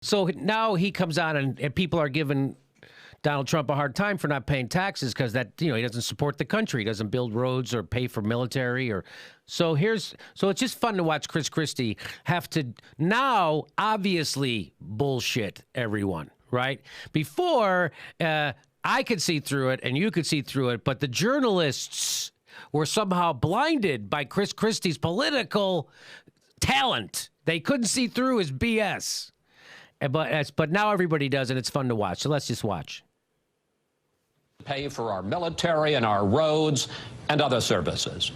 So now he comes on and people are giving Donald Trump a hard time for not paying taxes because he doesn't support the country. He doesn't build roads or pay for military so it's just fun to watch Chris Christie have to now obviously bullshit everyone, right? Before I could see through it and you could see through it, but the journalists were somehow blinded by Chris Christie's political talent. They couldn't see through his BS. But now everybody does, and it's fun to watch. So let's just watch. Pay for our military and our roads and other services.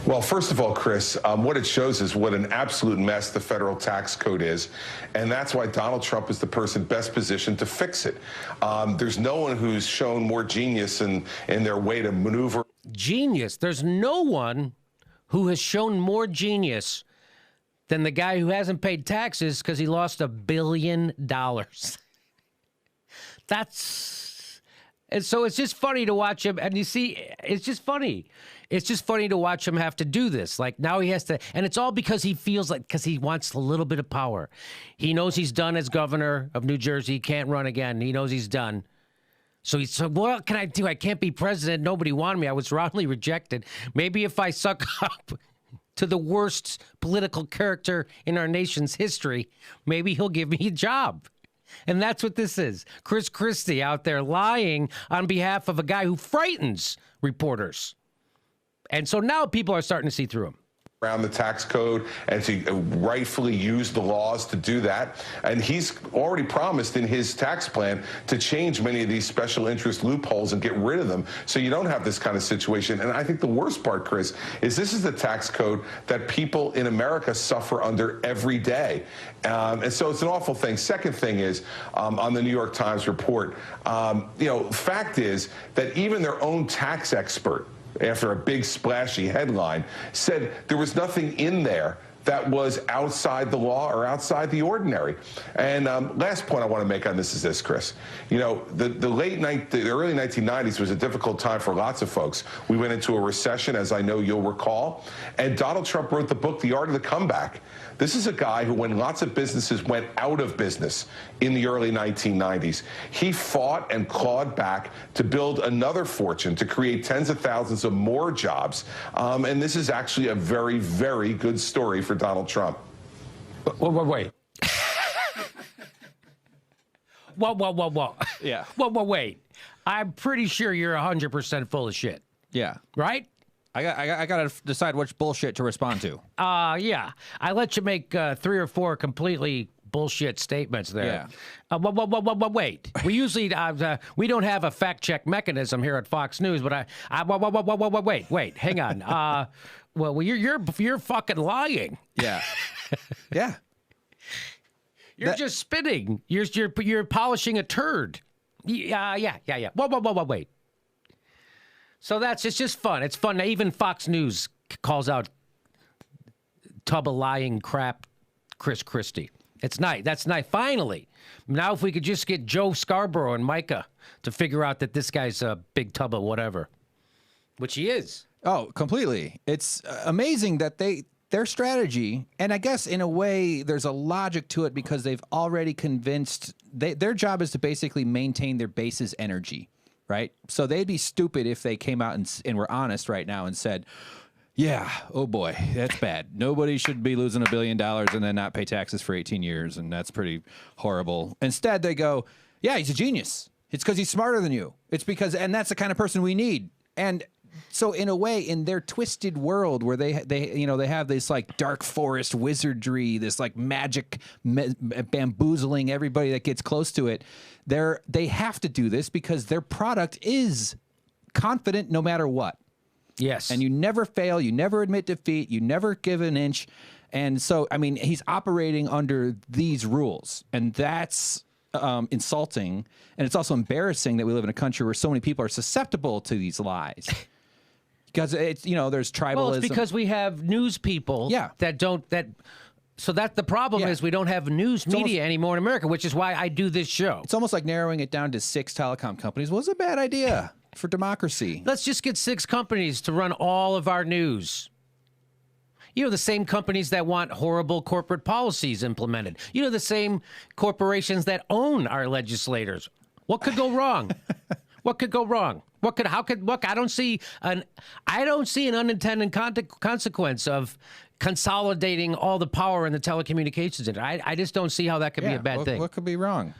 Well, first of all, Chris, what it shows is what an absolute mess the federal tax code is, and that's why Donald Trump is the person best positioned to fix it. There's no one who's shown more genius in their way to maneuver. Genius. There's no one who has shown more genius than the guy who hasn't paid taxes because he lost $1 billion. And so it's just funny to watch him. And you see, it's just funny. It's just funny to watch him have to do this. Like now he has to, and it's all because he feels like, because he wants a little bit of power. He knows he's done as governor of New Jersey. He can't run again. He knows he's done. So he said, what can I do? I can't be president. Nobody wanted me. I was wrongly rejected. Maybe if I suck up to the worst political character in our nation's history, maybe he'll give me a job. And that's what this is. Chris Christie out there lying on behalf of a guy who frightens reporters. And so now people are starting to see through him. Around the tax code and to rightfully use the laws to do that. And he's already promised in his tax plan to change many of these special interest loopholes and get rid of them so you don't have this kind of situation. And I think the worst part, Chris, is this is the tax code that people in America suffer under every day. And so it's an awful thing. Second thing is, on the New York Times report, fact is that even their own tax expert, after a big splashy headline, said there was nothing in there that was outside the law or outside the ordinary. And last point I want to make on this is this, Chris. The early 1990s was a difficult time for lots of folks. We went into a recession, as I know you'll recall, and Donald Trump wrote the book, The Art of the Comeback. This is a guy who, when lots of businesses went out of business in the early 1990s, he fought and clawed back to build another fortune, to create tens of thousands of more jobs. And this is actually a very, very good story for Donald Trump. Wait. Whoa. Yeah. Wait. I'm pretty sure you're 100% full of shit. Yeah. Right? I got to decide which bullshit to respond to. Yeah. I let you make 3 or 4 completely bullshit statements there. Yeah. Wait. We usually we don't have a fact check mechanism here at Fox News, but wait. Hang on. Well, you're fucking lying. Yeah. Yeah. You're just spitting. You're polishing a turd. Yeah. Whoa, wait. So it's just fun. It's fun. Even Fox News calls out tub of lying crap Chris Christie. It's nice. That's nice. Finally. Now if we could just get Joe Scarborough and Micah to figure out that this guy's a big tub of whatever, which he is. Oh, completely. It's amazing that their strategy, and I guess in a way there's a logic to it because they've already convinced, their job is to basically maintain their base's energy. Right? So they'd be stupid if they came out and were honest right now and said, yeah, oh boy, that's bad. Nobody should be losing $1 billion and then not pay taxes for 18 years, and that's pretty horrible. Instead, they go, yeah, he's a genius. It's because he's smarter than you. It's because, and that's the kind of person we need. And so in a way, in their twisted world where they have this like dark forest wizardry, this like magic bamboozling everybody that gets close to it, they have to do this because their product is confident no matter what. Yes. And you never fail, you never admit defeat, you never give an inch. And so, I mean, he's operating under these rules, and that's insulting. And it's also embarrassing that we live in a country where so many people are susceptible to these lies. Because it's, there's tribalism. Well, it's because we have news people so that the problem is we don't have news media anymore in America, which is why I do this show. It's almost like narrowing it down to 6 telecom companies was a bad idea for democracy. Let's just get 6 companies to run all of our news. You know, the same companies that want horrible corporate policies implemented. You know, the same corporations that own our legislators. What could go wrong? What could go wrong? I don't see an unintended consequence of consolidating all the power in the telecommunications industry. I just don't see how that could be a bad thing. What could be wrong?